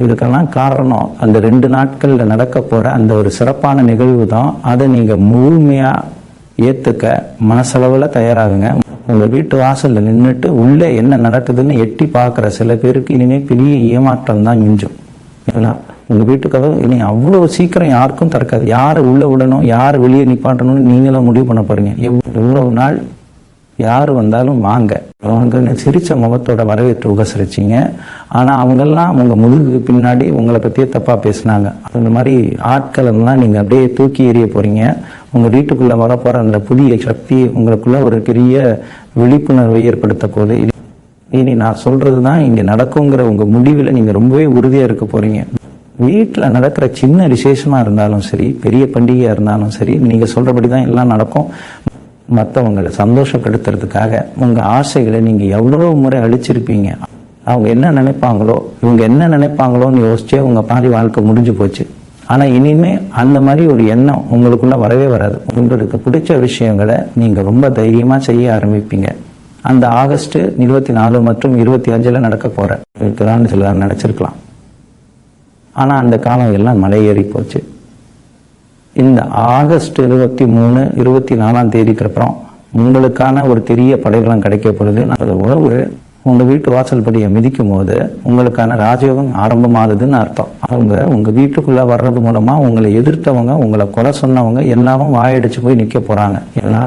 இதுக்கெல்லாம் காரணம் அந்த 2 நாட்களில் நடக்க போகிற அந்த ஒரு சிறப்பான நிகழ்வு தான். அதை நீங்கள் முழுமையாக ஏற்றுக்க மனசளவில் தயாராகுங்க. உங்கள் வீட்டு வாசலில் நின்றுட்டு உள்ளே என்ன நடக்குதுன்னு எட்டி பார்க்குற சில பேருக்கு இனிமேல் பெரிய ஏமாற்றம் தான் மிஞ்சும். ஏன்னா உங்கள் வீட்டுக்காக இனி அவ்வளோ சீக்கிரம் யாருக்கும் திறக்காது. யாரை உள்ளே விடணும், யார் வெளியே நிப்பாட்டணும்னு நீங்களும் முடிவு பண்ண போகிறீங்க. எவ்வளவு நாள் யார் வந்தாலும் வாங்க அவங்க சிரித்த முகத்தோட வரவேற்று உபசரிச்சிங்க. ஆனால் அவங்கெல்லாம் உங்கள் முதுகுக்கு பின்னாடி உங்களை பற்றியே தப்பாக பேசினாங்க. அந்த மாதிரி ஆட்கள் எல்லாம் நீங்கள் அப்படியே தூக்கி எறிய போகிறீங்க. உங்கள் வீட்டுக்குள்ளே வரப்போகிற அந்த புதிய சக்தி உங்களுக்குள்ள ஒரு பெரிய விழிப்புணர்வை ஏற்படுத்த போகுது. இனி நான் சொல்கிறது தான் இங்கே நடக்குங்கிற உங்கள் முடிவில் நீங்கள் ரொம்பவே உறுதியாக இருக்க போகிறீங்க. வீட்டில் நடக்கிற சின்ன விசேஷமாக இருந்தாலும் சரி, பெரிய பண்டிகையாக இருந்தாலும் சரி, நீங்கள் சொல்கிறபடி தான் எல்லாம் நடக்கும். மற்றவங்களை சந்தோஷப்படுத்துறதுக்காக உங்கள் ஆசைகளை நீங்கள் எவ்வளோ முறை அழிச்சிருப்பீங்க. அவங்க என்ன நினைப்பாங்களோ, இவங்க என்ன நினைப்பாங்களோன்னு யோசிச்சே உங்கள் பாதி வாழ்க்கை முடிஞ்சு போச்சு. ஆனால் இனிமே அந்த மாதிரி ஒரு எண்ணம் உங்களுக்குள்ள வரவே வராது. உங்களுக்கு பிடிச்ச விஷயங்களை நீங்கள் ரொம்ப தைரியமாக செய்ய ஆரம்பிப்பீங்க. அந்த ஆகஸ்ட் 24 மற்றும் 25 நடக்க போகிற இதுதான் சிலர் நினச்சிருக்கலாம். ஆனால் அந்த காலம் எல்லாம் மலையேறி போச்சு. இந்த ஆகஸ்ட் 23, 24 தேதிக்கு அப்புறம் உங்களுக்கான ஒரு பெரிய படைகளும் கிடைக்க போகிறது. அந்த உறவு உங்கள் வீட்டு வாசல் படியை மிதிக்கும் போது உங்களுக்கான ராஜயோகம் ஆரம்பமாகுதுன்னு அர்த்தம். அவங்க உங்கள் வீட்டுக்குள்ளே வர்றது மூலமாக உங்களை எதிர்த்தவங்க, உங்களை கொலை சொன்னவங்க எல்லாரும் வாயடிச்சு போய் நிற்க போகிறாங்க. ஏன்னா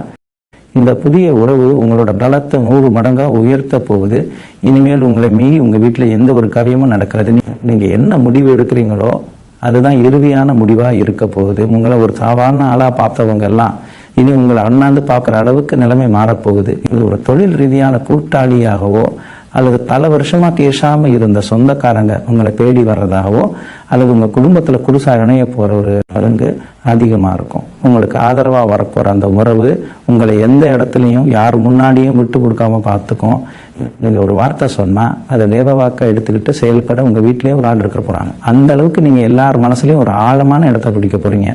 இந்த புதிய உறவு உங்களோட பலத்தை 100 மடங்காக உயர்த்த போகுது. இனிமேல் உங்களை மீறி உங்கள் வீட்டில் எந்த ஒரு காரியமும் நடக்கிறது. நீங்கள் என்ன முடிவு எடுக்கிறீங்களோ அதுதான் இறுதியான முடிவாக இருக்க போகுது. உங்களை ஒரு சாதாரண ஆளாக பார்த்தவங்க எல்லாம் இனி உங்களை அண்ணாந்து பார்க்குற அளவுக்கு நிலைமை மாறப்போகுது. இது ஒரு தொழில் ரீதியான கூட்டாளியாகவோ அல்லது பல வருஷமாக பேசாமல் இருந்த சொந்தக்காரங்க உங்களை தேடி வர்றதாகவோ அல்லது உங்கள் குடும்பத்தில் புதுசாக இணைய போகிற ஒரு பங்கு அதிகமாக இருக்கும். உங்களுக்கு ஆதரவாக வரப்போகிற அந்த உறவு உங்களை எந்த இடத்துலையும் யார் முன்னாடியும் விட்டு கொடுக்காம பார்த்துக்கும். நீங்கள் ஒரு வார்த்தை சொன்னால் அதை வேதவாக்க எடுத்துக்கிட்டு செயல்பட உங்கள் வீட்டிலேயே ஒரு ஆள் இருக்க போகிறாங்க. அந்த அளவுக்கு நீங்கள் எல்லார் மனசுலையும் ஒரு ஆழமான இடத்த பிடிக்க போகிறீங்க.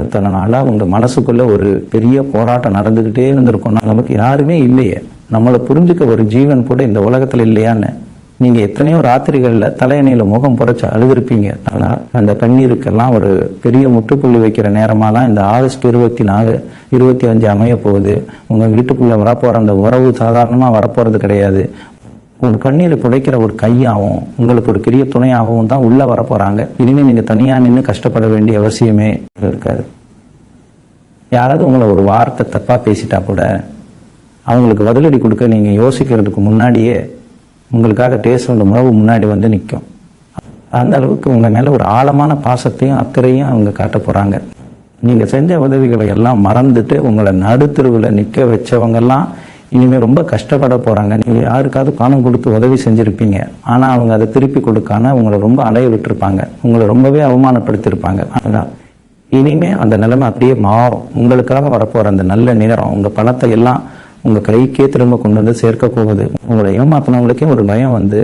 இத்தனை நாளாக உங்கள் மனசுக்குள்ளே ஒரு பெரிய போராட்டம் நடந்துக்கிட்டே இருந்திருக்கும். நமக்கு யாருமே இல்லையே, நம்மளை புரிஞ்சுக்க ஒரு ஜீவன் கூட இந்த உலகத்தில் இல்லையான்னு நீங்கள் எத்தனையோ ராத்திரிகளில் தலையணையில் முகம் புடைச்சு அழுதுருப்பீங்க. ஆனால் அந்த கண்ணீருக்கெல்லாம் ஒரு பெரிய முற்றுப்புள்ளி வைக்கிற நேரமாக தான் இந்த ஆகஸ்ட் 24, 25 அமைய போகுது. உங்கள் வீட்டுக்குள்ளே வரப்போகிற அந்த உறவு சாதாரணமாக வரப்போகிறது கிடையாது. உங்கள் கண்ணீரை புடைக்கிற ஒரு கையாகவும் உங்களுக்கு ஒரு பெரிய துணையாகவும் தான் உள்ளே வரப்போகிறாங்க. இனிமேல் நீங்கள் தனியாக நின்று கஷ்டப்பட வேண்டிய அவசியமே இருக்காது. யாராவது உங்களை ஒரு வார்த்தை தப்பாக பேசிட்டா கூட அவங்களுக்கு பதிலடி கொடுக்க நீங்கள் யோசிக்கிறதுக்கு முன்னாடியே உங்களுக்காக பேசுகிற உறவு முன்னாடி வந்து நிற்கும். அந்த அளவுக்கு உங்கள் மேலே ஒரு ஆழமான பாசத்தையும் அக்கறையும் அவங்க காட்ட போகிறாங்க. நீங்கள் செஞ்ச உதவிகளை எல்லாம் மறந்துட்டு உங்களை நடுத்தருவில் நிற்க வச்சவங்கெல்லாம் இனிமேல் ரொம்ப கஷ்டப்பட போகிறாங்க. நீங்கள் யாருக்காவது பணம் கொடுத்து உதவி செஞ்சுருப்பீங்க, ஆனால் அவங்க அதை திருப்பி கொடுக்காம உங்களை ரொம்ப அலைய விட்டுருப்பாங்க, உங்களை ரொம்பவே அவமானப்படுத்தியிருப்பாங்க. அதுதான் இனிமேல் அந்த நிலைமை அப்படியே மாறும். உங்களுக்காக வரப்போகிற அந்த நல்ல நேரம் உங்கள் பணத்தை எல்லாம் உங்கள் கைக்கே திரும்ப கொண்டு வந்து சேர்க்க போகுது. உங்களை ஏமாத்தினவங்களுக்கே ஒரு பயம் வந்து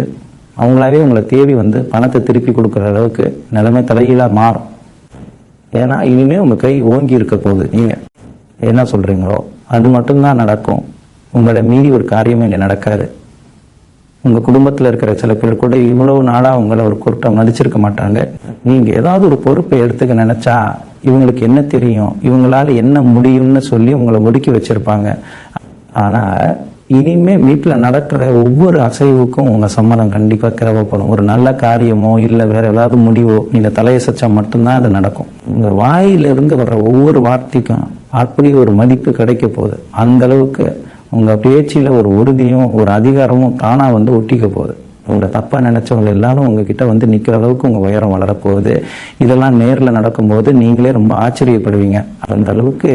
அவங்களாவே உங்களை தேடி வந்து பணத்தை திருப்பி கொடுக்குற அளவுக்கு நிலைமை தலைகீழாக மாறும். ஏன்னா இனிமேல் உங்கள் கை ஓங்கி இருக்க போகுது. நீங்கள் என்ன சொல்கிறீங்களோ அது மட்டும்தான் நடக்கும். உங்களை மீறி ஒரு காரியமே இங்கே நடக்காது. உங்கள் குடும்பத்தில் இருக்கிற சில பேர் கூட இவ்வளவு நாளாக உங்களை ஒரு கூட்டம் மதிச்சிருக்க மாட்டாங்க. நீங்கள் ஏதாவது ஒரு பொறுப்பை எடுத்துக்க நினச்சா இவங்களுக்கு என்ன தெரியும், இவங்களால என்ன முடியும்னு சொல்லி உங்களை ஒடுக்கி வச்சிருப்பாங்க. ஆனா இனிமே வீட்டில் நடக்கிற ஒவ்வொரு அசைவுக்கும் உங்க சம்மதம் கண்டிப்பா தேவைப்படும். ஒரு நல்ல காரியமோ இல்ல வேற ஏதாவது முடிவோ நீங்க தலையசைச்சா மட்டும்தான் அது நடக்கும். உங்க வாயிலிருந்து வர்ற ஒவ்வொரு வார்த்தைக்கும் அப்படி ஒரு மதிப்பு கிடைக்க போகுது. அந்த அளவுக்கு உங்க பேச்சில ஒரு உறுதியும் ஒரு அதிகாரமும் தானா வந்து ஒட்டிக்க போகுது. உங்களை தப்பா நினைச்சவங்க எல்லாரும் உங்ககிட்ட வந்து நிக்கிற அளவுக்கு உங்க உயரம் வளரப்போகுது. இதெல்லாம் நேர்ல நடக்கும்போது நீங்களே ரொம்ப ஆச்சரியப்படுவீங்க. அந்த அளவுக்கு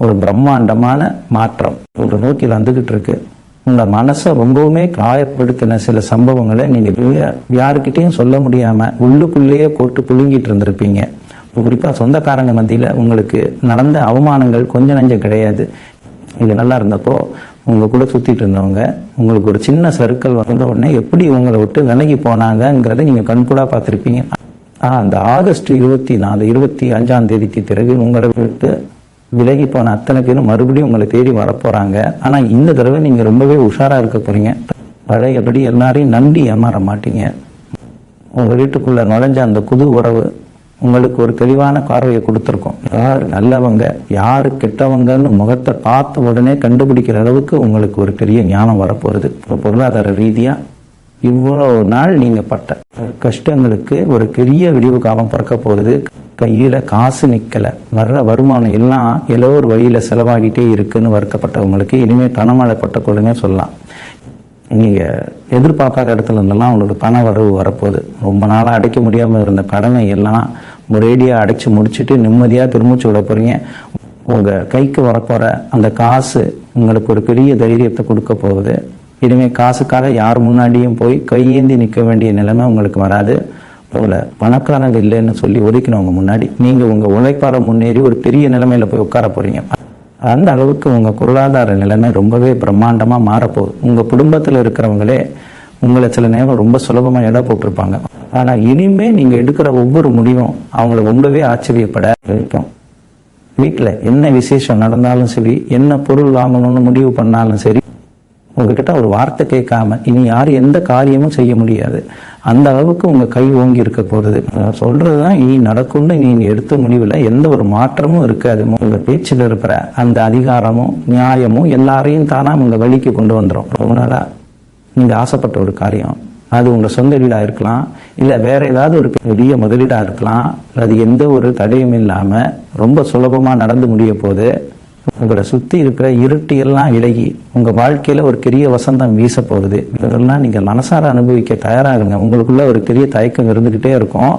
ஒரு பிரம்மாண்டமான மாற்றம் ஒரு நோக்கி வந்துகிட்டு இருக்கு. உங்க மனசை ரொம்பவுமே காயப்படுத்தின சில சம்பவங்களை நீங்க யாருக்கிட்டையும் சொல்ல முடியாம உள்ளுக்குள்ளேயே போட்டு புழுங்கிட்டு இருந்திருப்பீங்க. குறிப்பா சொந்தக்காரங்க மத்தியில உங்களுக்கு நடந்த அவமானங்கள் கொஞ்சம் நஞ்சம் கிடையாது. இது நல்லா இருந்தப்போ உங்க கூட சுத்திட்டு இருந்தவங்க உங்களுக்கு ஒரு சின்ன சர்க்கிள் வந்த உடனே எப்படி உங்களை விட்டு விலகி போனாங்கிறத நீங்க கண்கூடா பார்த்திருப்பீங்க. அந்த ஆகஸ்ட் 24, 25ஆம் தேதிக்கு பிறகு உங்களை விட்டு விலகி போன அத்தனை பேரும் மறுபடியும் உங்களை தேடி வரப்போறாங்க. ஆனா இந்த தடவை நீங்க ரொம்பவே உஷாரா இருக்க போறீங்க. பழையபடி எல்லாரையும் நம்பி ஏமாற மாட்டீங்க. உங்க வீட்டுக்குள்ள நுழைஞ்ச அந்த புது உறவு உங்களுக்கு ஒரு தெளிவான பார்வையை கொடுத்துருக்கோம். யார் நல்லவங்க யாரு கெட்டவங்கன்னு முகத்தை பார்த்த உடனே கண்டுபிடிக்கிற அளவுக்கு உங்களுக்கு ஒரு பெரிய ஞானம் வரப்போகுது. பொருளாதார ரீதியா இவ்வளவு நாள் நீங்க பட்ட கஷ்டங்களுக்கு ஒரு பெரிய விடிவு காலம் பிறக்க போகுது. கையில காசு நிக்கல, வர்ற வருமானம் எல்லாம் ஏதோ ஒரு வழியில செலவாகிட்டே இருக்குன்னு வருத்தப்பட்டவங்களுக்கு இனிமே பணமழை பட்டக்கூடனே சொல்லலாம். நீங்க எதிர்பார்க்காத இடத்துல இருந்தெல்லாம் உங்களுக்கு பண வரவு வரப்போகுது. ரொம்ப நாளாக அடைக்க முடியாம இருந்த கடனை எல்லாம் ஒரேடியா அடைச்சு முடிச்சுட்டு நிம்மதியா திரும்பிச்சு விட போறீங்க. உங்க கைக்கு வரப்போற அந்த காசு உங்களுக்கு ஒரு பெரிய தைரியத்தை கொடுக்க போகுது. இனிமே காசுக்காக யார் முன்னாடியும் போய் கையேந்தி நிற்க வேண்டிய நிலைமை உங்களுக்கு வராது. உங்களை பணக்காரங்க இல்லைன்னு சொல்லி ஒதுக்கினவங்க முன்னாடி நீங்க உங்க உழைப்பார முன்னேறி ஒரு பெரிய நிலைமையில போய் உட்கார போறீங்க. அந்த அளவுக்கு உங்க பொருளாதார நிலைமை ரொம்பவே பிரம்மாண்டமா மாறப்போகுது. உங்க குடும்பத்துல இருக்கிறவங்களே உங்களை சில நேரம் ரொம்ப சுலபமா எடை போட்டிருப்பாங்க. ஆனா இனிமே நீங்க எடுக்கிற ஒவ்வொரு முடிவும் அவங்கள ரொம்பவே ஆச்சரியப்பட வைக்கும். வீட்டுல என்ன விசேஷம் நடந்தாலும் சரி, என்ன பொருள் வாங்கணும்னு முடிவு பண்ணாலும் சரி, உங்ககிட்ட ஒரு வார்த்தை கேட்காம இனி யாரும் எந்த காரியமும் செய்ய முடியாது. அந்த அளவுக்கு உங்க கை ஓங்கி இருக்க போறது. சொல்றதுதான் இனி நடக்கும்னு நீங்க எடுத்த முடிவுல எந்த ஒரு மாற்றமும் இருக்காது. உங்க பேச்சில் இருக்கிற அந்த அதிகாரமும் நியாயமும் எல்லாரையும் தானா உங்க வழிக்கு கொண்டு வந்துடும். ரொம்ப நாளா நீங்க ஆசைப்பட்ட ஒரு காரியம், அது உங்க சொந்த வீடா இருக்கலாம், இல்ல வேற ஏதாவது ஒரு பெரிய முதலீடா இருக்கலாம். அது எந்த ஒரு தடையும் இல்லாம ரொம்ப சுலபமா நடந்து முடிய போது. உங்களை சுத்தி இருக்கிற இருட்டு எல்லாம் விலகி உங்க வாழ்க்கையில ஒரு பெரிய வசந்தம் வீச போகுது. இதெல்லாம் நீங்க மனசார அனுபவிக்க தயாராகுங்க. உங்களுக்குள்ள ஒரு பெரிய தயக்கம் இருந்துகிட்டே இருக்கும்.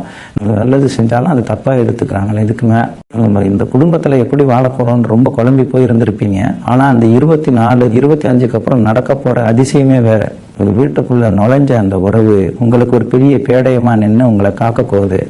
நல்லது செஞ்சாலும் அது தப்பா எடுத்துக்கிறாங்களே. இதுக்குமே நம்ம இந்த குடும்பத்துல எப்படி வாழ போறோம்னு ரொம்ப குழம்பி போய் இருந்திருப்பீங்க. ஆனா அந்த 24, 25க்கு அப்புறம் நடக்க போற அதிசயமே வேற. ஒரு வீட்டுக்குள்ள நுழைஞ்ச அந்த உறவு உங்களுக்கு ஒரு பெரிய பேடயமா நின்று உங்களை காக்க போகுது.